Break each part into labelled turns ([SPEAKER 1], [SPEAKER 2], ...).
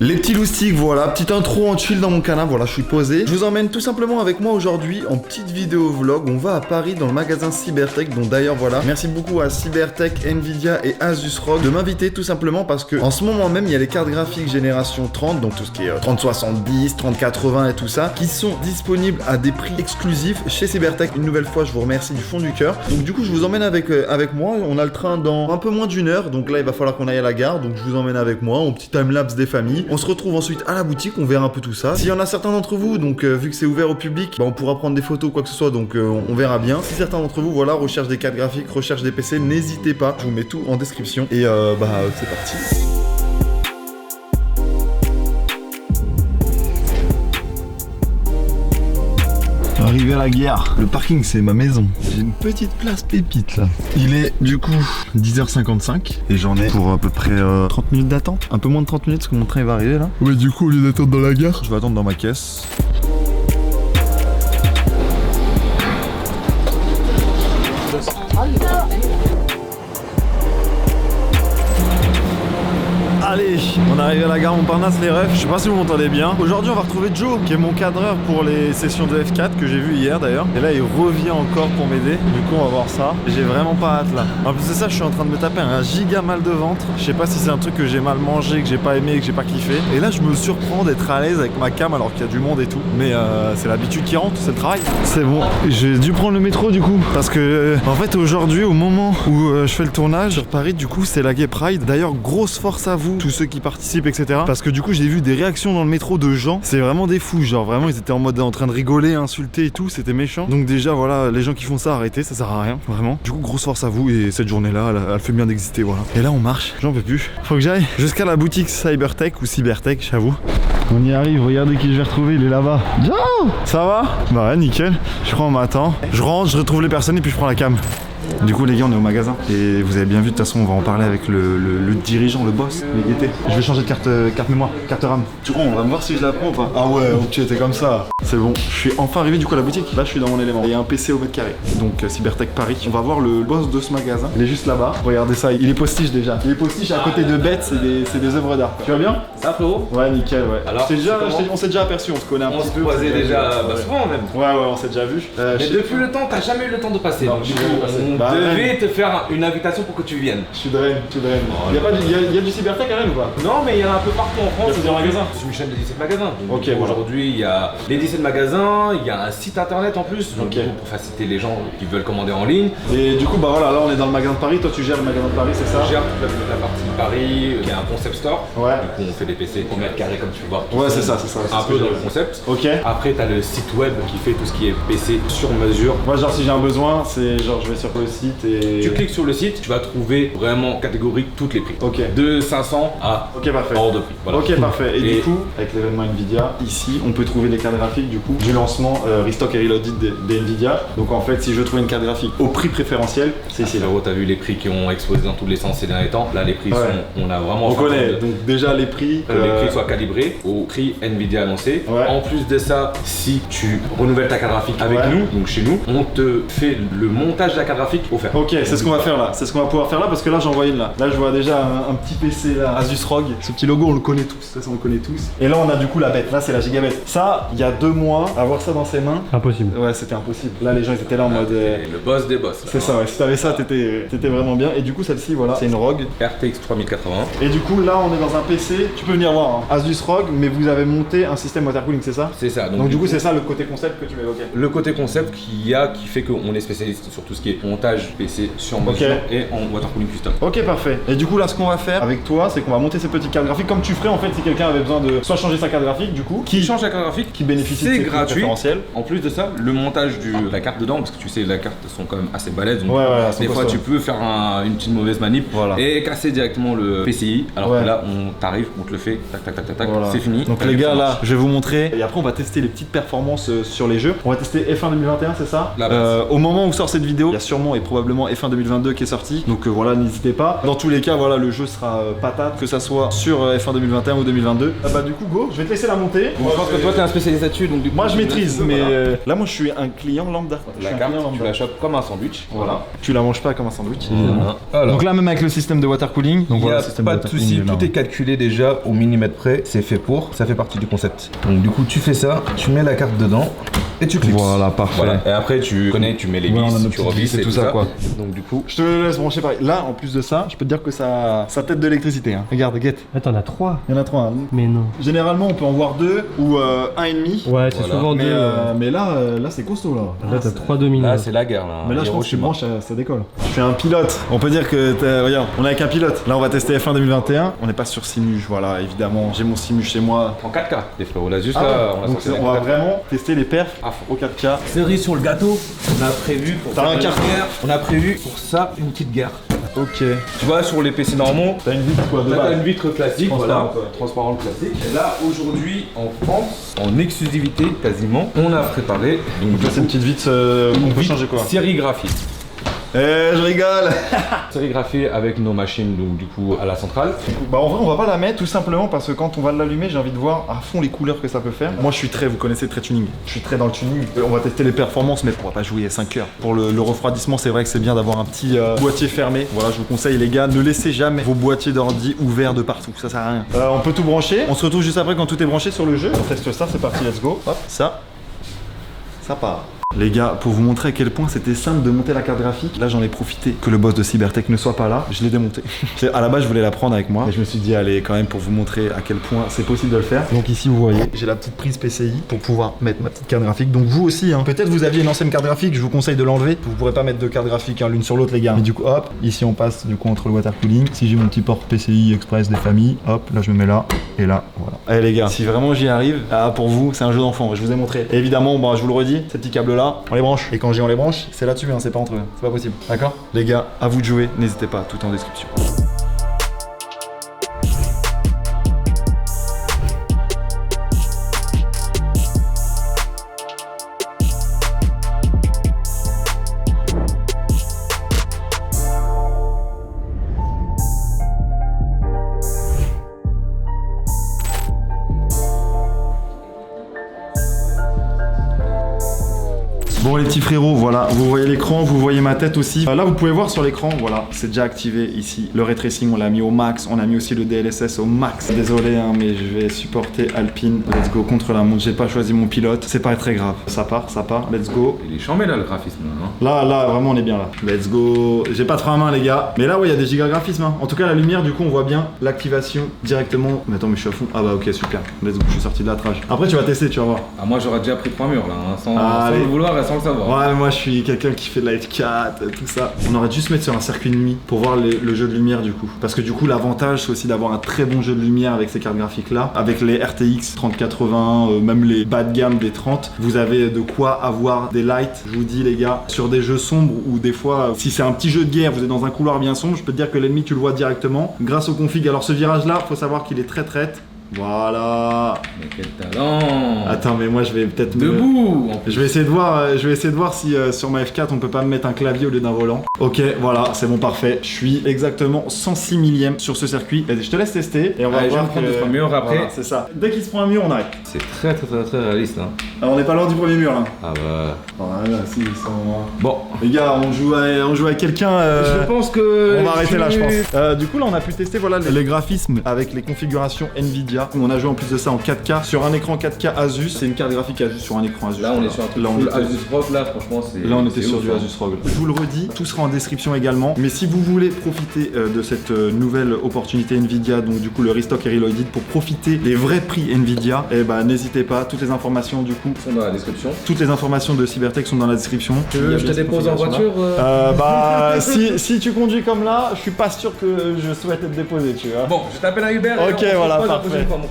[SPEAKER 1] Les petits loustiques, voilà, petite intro en chill dans mon canapé, voilà, je suis posé. Je vous emmène tout simplement avec moi aujourd'hui en petite vidéo vlog. On va à Paris dans le magasin Cybertech, dont d'ailleurs voilà, merci beaucoup à Cybertech, Nvidia et Asus ROG de m'inviter tout simplement parce que en ce moment même il y a les cartes graphiques génération 30, donc tout ce qui est 3070, 3080 et tout ça, qui sont disponibles à des prix exclusifs chez Cybertech. Une nouvelle fois, je vous remercie du fond du cœur. Donc du coup, je vous emmène avec moi. On a le train dans un peu moins d'une heure, donc là il va falloir qu'on aille à la gare. Donc je vous emmène avec moi, en petit timelapse des familles. On se retrouve ensuite à la boutique, on verra un peu tout ça. S'il y en a certains d'entre vous, donc vu que c'est ouvert au public, bah, on pourra prendre des photos, quoi que ce soit, donc on verra bien. Si certains d'entre vous, voilà, recherche des cartes graphiques, recherche des PC, n'hésitez pas, je vous mets tout en description. Et c'est parti. Arrivé à la gare, le parking c'est ma maison. J'ai une petite place pépite là. Il est du coup 10h55 et j'en ai pour à peu près 30 minutes d'attente. Un peu moins de 30 minutes parce que mon train va arriver là. Ouais, du coup au lieu d'attendre dans la gare, je vais attendre dans ma caisse. Allez, on arrive à la gare Montparnasse les refs, je sais pas si vous m'entendez bien. Aujourd'hui on va retrouver Joe, qui est mon cadreur pour les sessions de F4 que j'ai vu hier d'ailleurs. Et là il revient encore pour m'aider, du coup on va voir ça. J'ai vraiment pas hâte là. En plus de ça, je suis en train de me taper un giga mal de ventre. Je sais pas si c'est un truc que j'ai mal mangé, que j'ai pas aimé, que j'ai pas kiffé. Et là je me surprends d'être à l'aise avec ma cam alors qu'il y a du monde et tout. Mais c'est l'habitude qui rentre, c'est le travail. C'est bon, j'ai dû prendre le métro du coup. Parce que en fait aujourd'hui, au moment où je fais le tournage sur Paris, du coup c'est la Gay Pride. D'ailleurs grosse force à vous, tous ceux qui participent, etc. Parce que du coup j'ai vu des réactions dans le métro de gens, c'est vraiment des fous, genre vraiment ils étaient en mode en train de rigoler, insulter et tout, c'était méchant. Donc déjà voilà, les gens qui font ça, arrêtez, ça sert à rien, vraiment. Du coup grosse force à vous et cette journée là, elle fait bien d'exister, voilà. Et là on marche, j'en peux plus. Faut que j'aille jusqu'à la boutique Cybertech ou Cybertech, j'avoue. On y arrive, regardez qui je vais retrouver, il est là-bas. Ciao, ça va? Bah ouais, nickel. Je crois on m'attend. Je rentre, je retrouve les personnes et puis je prends la cam. Du coup les gars on est au magasin et vous avez bien vu, de toute façon on va en parler avec le dirigeant, le boss, les gaietés. Je vais changer de carte mémoire, carte RAM. Du coup on va me voir si je la prends ou pas. Ah ouais, ok, t'es comme ça. C'est bon, je suis enfin arrivé du coup à la boutique. Là je suis dans mon élément. Il y a un PC au mètre carré. Donc Cybertech Paris. On va voir le boss de ce magasin. Il est juste là-bas. Regardez ça, il est postiche déjà. Il est postiche à côté de bêtes, c'est des œuvres d'art. Tu vas bien?
[SPEAKER 2] Ça frérot?
[SPEAKER 1] Ouais, nickel, ouais.
[SPEAKER 2] Alors,
[SPEAKER 1] on s'est déjà aperçu, on se connaît un petit peu.
[SPEAKER 2] On se croisait déjà souvent même.
[SPEAKER 1] Ouais, on s'est déjà vu.
[SPEAKER 2] Mais depuis le temps, t'as jamais eu le temps de passer.
[SPEAKER 1] Non,
[SPEAKER 2] Donc, du coup, on devait te faire une invitation pour que tu viennes.
[SPEAKER 1] Je suis draine. Il y a du Cybertech à Rennes ou pas?
[SPEAKER 2] Non, mais il y en a un peu partout en France.
[SPEAKER 1] Il y a plusieurs magasins.
[SPEAKER 2] C'est une chaîne de 17 magasins. Donc,
[SPEAKER 1] ok, voilà.
[SPEAKER 2] Aujourd'hui, il y a les 17 magasins, il y a un site internet en plus. Donc,
[SPEAKER 1] ok.
[SPEAKER 2] pour faciliter les gens qui veulent commander en ligne.
[SPEAKER 1] Et du coup, bah voilà, là on est dans le magasin de Paris. Toi, tu gères le magasin de Paris, c'est ça?
[SPEAKER 2] Je gère toute la partie Paris, qui est un concept store.
[SPEAKER 1] Ouais.
[SPEAKER 2] Du coup, on fait des PC au mètre carré comme tu peux voir.
[SPEAKER 1] Ouais, c'est ça.
[SPEAKER 2] Un peu dans le concept.
[SPEAKER 1] Ok.
[SPEAKER 2] Après, t'as le site web qui fait tout ce qui est PC sur mesure.
[SPEAKER 1] Moi, genre, si j'ai un besoin, c'est genre, je vais sur le site et.
[SPEAKER 2] Tu cliques sur le site, tu vas trouver vraiment catégorique toutes les prix.
[SPEAKER 1] Ok.
[SPEAKER 2] De 500 à
[SPEAKER 1] ok, parfait.
[SPEAKER 2] hors de prix. Voilà.
[SPEAKER 1] Ok, parfait. Et du coup, avec l'événement Nvidia, ici, on peut trouver les cartes graphiques du coup du lancement Restock et Reloaded des Nvidia. Donc en fait, si je veux trouver une carte graphique au prix préférentiel, c'est ici.
[SPEAKER 2] Frérot, t'as vu les prix qui ont explosé dans tous les sens ces derniers temps. Là, les prix sont. On a vraiment.
[SPEAKER 1] On connaît. Donc déjà les prix.
[SPEAKER 2] Que les prix soient calibrés au prix Nvidia annoncé.
[SPEAKER 1] Ouais.
[SPEAKER 2] En plus de ça, si tu renouvelles ta carte graphique avec nous, donc chez nous, on te fait le montage de la carte graphique offert.
[SPEAKER 1] Ok, c'est ce qu'on va faire là. C'est ce qu'on va pouvoir faire là parce que là j'en vois une là. Là je vois déjà un petit PC là, Asus ROG. Ce petit logo on le connaît tous. De toute façon on le connaît tous. Et là on a du coup la bête. Là c'est la gigabête. Ça, il y a 2 mois, avoir ça dans ses mains.
[SPEAKER 3] Impossible.
[SPEAKER 1] Ouais, c'était impossible. Là les gens ils étaient là en mode.
[SPEAKER 2] Le boss des boss.
[SPEAKER 1] C'est ça, ouais. Si t'avais ça, t'étais vraiment bien. Et du coup celle-ci voilà, c'est une ROG.
[SPEAKER 2] RTX 3080.
[SPEAKER 1] Et du coup là on est dans un PC. Tu peux venir voir. Hein. Asus ROG, mais vous avez monté un système water cooling, c'est ça?
[SPEAKER 2] C'est ça.
[SPEAKER 1] Donc du coup c'est ça le côté concept que tu m'évoquais.
[SPEAKER 2] Le côté concept qui fait qu'on est spécialiste sur tout ce qui est montage PC sur mesure et en water cooling custom.
[SPEAKER 1] Ok, parfait. Et du coup là ce qu'on va faire avec toi, c'est qu'on va monter ces petites cartes graphiques comme tu ferais en fait si quelqu'un avait besoin de soit changer sa carte graphique du coup,
[SPEAKER 2] qui change la carte graphique,
[SPEAKER 1] qui bénéficie de
[SPEAKER 2] c'est
[SPEAKER 1] ces prix
[SPEAKER 2] gratuit.
[SPEAKER 1] préférentiels.
[SPEAKER 2] En plus de ça, le montage de la carte dedans, parce que tu sais les cartes sont quand même assez balèzes, donc des fois tu peux faire une petite mauvaise manip et casser directement le PCI. Alors que là on t'arrive, on te le fait, tac, c'est fini.
[SPEAKER 1] Donc les gars là, je vais vous montrer et après on va tester les petites performances sur les jeux. On va tester F1 2021, c'est ça? Au moment où sort cette vidéo, il y a sûrement et probablement F1 2022 qui est sorti. Donc voilà, n'hésitez pas. Dans tous les cas, voilà, le jeu sera patate, que ça soit sur F1 2021 ou 2022. Bah du coup, go, je vais te laisser la monter.
[SPEAKER 2] Je pense que toi t'es un spécialiste là-dessus, donc Donc, du coup,
[SPEAKER 1] moi je maîtrise, mais
[SPEAKER 2] voilà.
[SPEAKER 1] là moi je suis un client lambda.
[SPEAKER 2] La carte, tu la chopes comme un sandwich.
[SPEAKER 1] Voilà. Tu la manges pas comme un sandwich.
[SPEAKER 2] Alors.
[SPEAKER 1] Donc là même avec le système de water cooling, donc
[SPEAKER 2] il n'y a pas de souci, tout est calculé déjà au millimètre près, c'est fait pour, ça fait partie du concept. Donc du coup tu fais ça, tu mets la carte dedans et tu clips.
[SPEAKER 1] Voilà, parfait.
[SPEAKER 2] Voilà. Et après tu connais, tu mets les vis, tu revisses et tout ça quoi.
[SPEAKER 1] Donc du coup, je te laisse brancher pareil. Là en plus de ça, je peux te dire que ça tête de l'électricité. Hein. Regarde, guette.
[SPEAKER 3] Attends, on a 3.
[SPEAKER 1] Il y en a 3. Hein.
[SPEAKER 3] Mais non.
[SPEAKER 1] Généralement on peut en voir 2 ou 1,5.
[SPEAKER 3] Ouais, c'est souvent 2.
[SPEAKER 1] Mais là c'est costaud là.
[SPEAKER 3] Là t'as 3 dominants.
[SPEAKER 2] Là c'est la guerre là.
[SPEAKER 1] Mais là je pense que tu branches, ça décolle. Je suis un pilote. On peut dire que regarde, on est avec un pilote. Là on va tester F1 2021. On n'est pas sur Simuge, voilà, évidemment. J'ai mon Simuge chez moi.
[SPEAKER 2] En 4K, les frérots, là juste là,
[SPEAKER 1] on va vraiment tester les perfs au 4K.
[SPEAKER 2] Cerise sur le gâteau, on a prévu pour
[SPEAKER 1] T'as un
[SPEAKER 2] guerre, on a prévu pour ça une petite guerre.
[SPEAKER 1] Ok.
[SPEAKER 2] Tu vois sur les PC normaux,
[SPEAKER 1] t'as une vitre quoi de
[SPEAKER 2] t'as une vitre classique,
[SPEAKER 1] transparente,
[SPEAKER 2] voilà, transparente classique. Et là aujourd'hui en France, en exclusivité quasiment, on a préparé
[SPEAKER 1] donc là c'est une petite vitre qu'on peut changer quoi.
[SPEAKER 2] Sérigraphie.
[SPEAKER 1] Je rigole.
[SPEAKER 2] Sérigraphie avec nos machines donc du coup à la centrale.
[SPEAKER 1] Bah en vrai on va pas la mettre tout simplement parce que quand on va l'allumer j'ai envie de voir à fond les couleurs que ça peut faire. Moi je suis très, vous connaissez très tuning, je suis très dans le tuning. On va tester les performances mais on va pas jouer à 5 heures. Pour le refroidissement c'est vrai que c'est bien d'avoir un petit boîtier fermé. Voilà je vous conseille les gars, ne laissez jamais vos boîtiers d'ordi ouverts de partout, ça sert à rien. On peut tout brancher, on se retrouve juste après quand tout est branché sur le jeu. On teste ça, c'est parti, let's go. Hop, ça part. Les gars, pour vous montrer à quel point c'était simple de monter la carte graphique, là j'en ai profité que le boss de Cybertech ne soit pas là, je l'ai démonté. À la base je voulais la prendre avec moi, mais je me suis dit allez quand même pour vous montrer à quel point c'est possible de le faire. Donc ici vous voyez, j'ai la petite prise PCI pour pouvoir mettre ma petite carte graphique. Donc vous aussi, hein, peut-être vous aviez une ancienne carte graphique, je vous conseille de l'enlever. Vous pourrez pas mettre deux cartes graphiques l'une sur l'autre les gars. Mais du coup hop, ici on passe du coup entre le water cooling. Si j'ai mon petit port PCI Express des familles, hop, là je me mets là et là, voilà. Allez les gars, si vraiment j'y arrive, pour vous c'est un jeu d'enfant, je vous ai montré. Et évidemment, bon, je vous le redis, ces petits câbles là, on les branche. Et quand on les branche, c'est là-dessus, hein, c'est pas entre eux, c'est pas possible. D'accord? Les gars, à vous de jouer, n'hésitez pas, tout en description. Bon les petits frérots, voilà, vous voyez l'écran, vous voyez ma tête aussi. Là vous pouvez voir sur l'écran, voilà, c'est déjà activé ici. Le ray tracing on l'a mis au max, on a mis aussi le DLSS au max. Désolé hein, mais je vais supporter Alpine. Let's go contre la montre, j'ai pas choisi mon pilote, c'est pas très grave. Ça part, let's go.
[SPEAKER 2] Il est chambé là le graphisme hein.
[SPEAKER 1] Là vraiment on est bien là. Let's go. J'ai pas trop à main les gars. Mais là ouais il y a des giga graphismes hein. En tout cas la lumière du coup on voit bien l'activation directement. Mais attends mais je suis à fond. Ah bah ok super. Let's go, je suis sorti de la trage. Après tu vas tester, tu vas voir.
[SPEAKER 2] Ah moi j'aurais déjà pris 3 murs là, hein, sans le vouloir et sans le savoir.
[SPEAKER 1] Ouais, moi je suis quelqu'un qui fait de la F4, tout ça. On aurait dû se mettre sur un circuit de nuit pour voir le jeu de lumière du coup. Parce que du coup l'avantage c'est aussi d'avoir un très bon jeu de lumière avec ces cartes graphiques là. Avec les RTX 3080, même les bas de gamme des 30, vous avez de quoi avoir des lights, je vous dis les gars, sur des jeux sombres ou des fois, si c'est un petit jeu de guerre, vous êtes dans un couloir bien sombre, je peux te dire que l'ennemi tu le vois directement grâce au config. Alors ce virage là, faut savoir qu'il est très traite. Voilà.
[SPEAKER 2] Mais quel talent.
[SPEAKER 1] Attends mais moi je vais peut-être
[SPEAKER 2] debout.
[SPEAKER 1] Je vais essayer de voir si sur ma F4 on peut pas me mettre un clavier au lieu d'un volant. Ok voilà c'est bon parfait. Je suis exactement 106 millième sur ce circuit. Et je te laisse tester et on va voir
[SPEAKER 2] que... le mur après.
[SPEAKER 1] Voilà, c'est ça. Dès qu'il se prend un mur on arrête.
[SPEAKER 2] C'est très réaliste hein.
[SPEAKER 1] Alors, on n'est pas loin du premier mur là.
[SPEAKER 2] Ah bah.
[SPEAKER 1] Voilà si ils sont...
[SPEAKER 2] Bon
[SPEAKER 1] les gars on joue à quelqu'un.
[SPEAKER 2] Je pense que.
[SPEAKER 1] On va arrêter là je pense. Du coup là on a pu tester voilà les graphismes avec les configurations Nvidia. On a joué en plus de ça en 4K sur un écran 4K Asus, c'est une carte graphique Asus sur un écran Asus.
[SPEAKER 2] Là on est sur un truc Asus ROG là franchement c'est.
[SPEAKER 1] Là on était sur du Asus ROG. Je vous le redis, tout sera en description également. Mais si vous voulez profiter de cette nouvelle opportunité Nvidia, donc du coup le restock et reloaded pour profiter des vrais prix Nvidia, et bah n'hésitez pas, toutes les informations du coup
[SPEAKER 2] sont dans la description.
[SPEAKER 1] Toutes les informations de Cybertech sont dans la description.
[SPEAKER 2] Je te dépose en voiture
[SPEAKER 1] Bah si tu conduis comme là, je suis pas sûr que je souhaite être déposé, tu vois.
[SPEAKER 2] Bon, je t'appelle un Uber.
[SPEAKER 1] Ok voilà,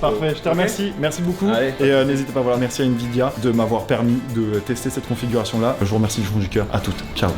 [SPEAKER 1] parfait, je te remercie, merci beaucoup.
[SPEAKER 2] Allez.
[SPEAKER 1] Et n'hésitez pas, voilà, merci à Nvidia de m'avoir permis de tester cette configuration là. Je vous remercie du fond du cœur, à toutes, ciao.